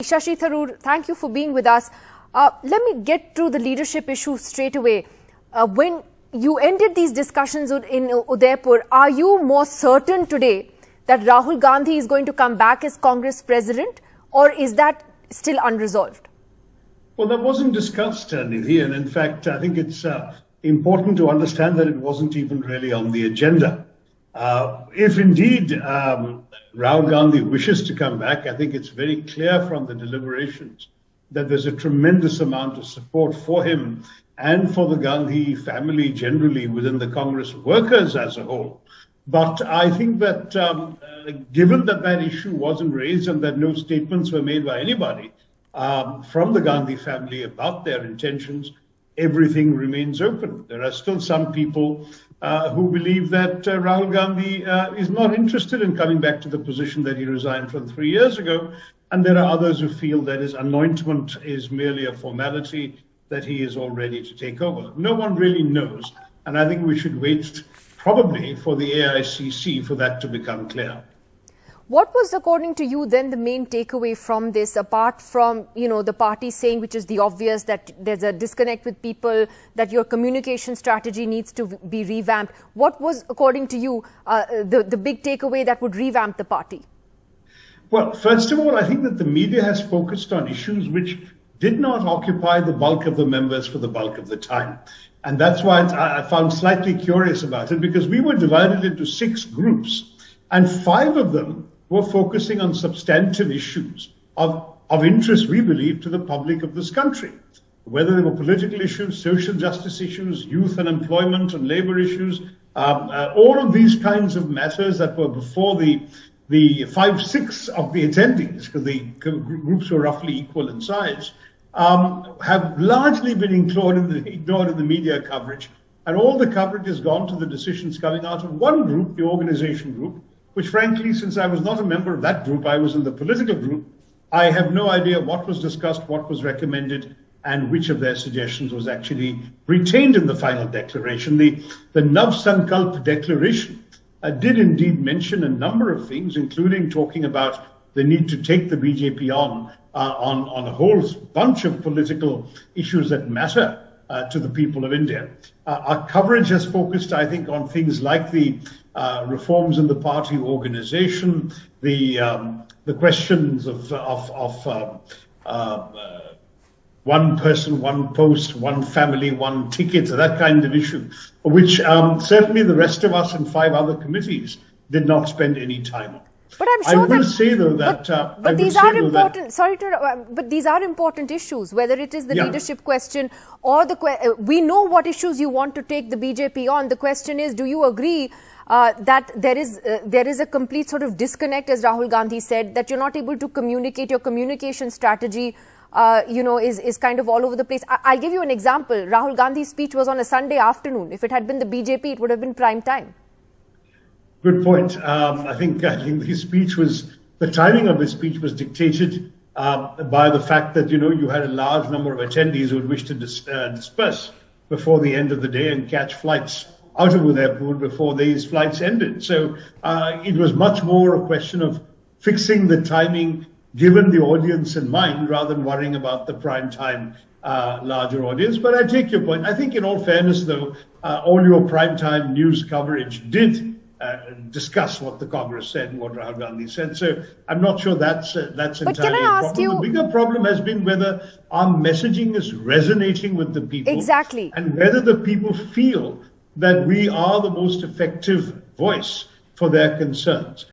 Shashi Tharoor, thank you for being with us. Let me get to the leadership issue straight away. When you ended these discussions in Udaipur, are you more certain today that Rahul Gandhi is going to come back as Congress president, or is that still unresolved? Well, that wasn't discussed, Nidhi, and in fact, I think it's important to understand that it wasn't even really on the agenda. If indeed Rahul Gandhi wishes to come back, I think it's very clear from the deliberations that there's a tremendous amount of support for him and for the Gandhi family generally within the Congress workers as a whole. But I think that given that that issue wasn't raised and that no statements were made by anybody from the Gandhi family about their intentions, everything remains open. There are still some people who believe that Rahul Gandhi is not interested in coming back to the position that he resigned from 3 years ago. And there are others who feel that his anointment is merely a formality, that he is all ready to take over. No one really knows. And I think we should wait probably for the AICC for that to become clear. What was, according to you, then the main takeaway from this, apart from, the party saying, which is the obvious, that there's a disconnect with people, that your communication strategy needs to be revamped? What was, according to you, the big takeaway that would revamp the party? Well, first of all, I think that the media has focused on issues which did not occupy the bulk of the members for the bulk of the time. And that's why I found slightly curious about it, because we were divided into 6 groups, and 5 of them were focusing on substantive issues of interest, we believe, to the public of this country. Whether they were political issues, social justice issues, youth and employment and labor issues, all of these kinds of matters that were before the 5-6 of the attendees, because the groups were roughly equal in size, have largely been ignored in the media coverage. And all the coverage has gone to the decisions coming out of one group, the organization group, which frankly, since I was not a member of that group, I was in the political group, I have no idea what was discussed, what was recommended, and which of their suggestions was actually retained in the final declaration. The Nav Sankalp declaration did indeed mention a number of things, including talking about the need to take the BJP on a whole bunch of political issues that matter to the people of India. Our coverage has focused, I think, on things like the reforms in the party organization, the questions of one person, one post, one family, one ticket, that kind of issue, which certainly the rest of us in 5 other committees did not spend any time on. But I'm sure I will say though that but these are important. But these are important issues. Whether it is the leadership question or we know what issues you want to take the BJP on. The question is, do you agree that there is a complete sort of disconnect, as Rahul Gandhi said, that you're not able to communicate? Your communication strategy, is kind of all over the place. I'll give you an example. Rahul Gandhi's speech was on a Sunday afternoon. If it had been the BJP, it would have been prime time. Good point. I think his speech the timing of his speech was dictated by the fact that, you had a large number of attendees who would wish to disperse before the end of the day and catch flights out of Udaipur before these flights ended. So it was much more a question of fixing the timing given the audience in mind rather than worrying about the prime time larger audience. But I take your point. I think in all fairness, though, all your prime time news coverage did discuss what the Congress said and what Rahul Gandhi said. So I'm not sure that's entirely but can I ask a problem. The bigger problem has been whether our messaging is resonating with the people. Exactly. And whether the people feel that we are the most effective voice for their concerns.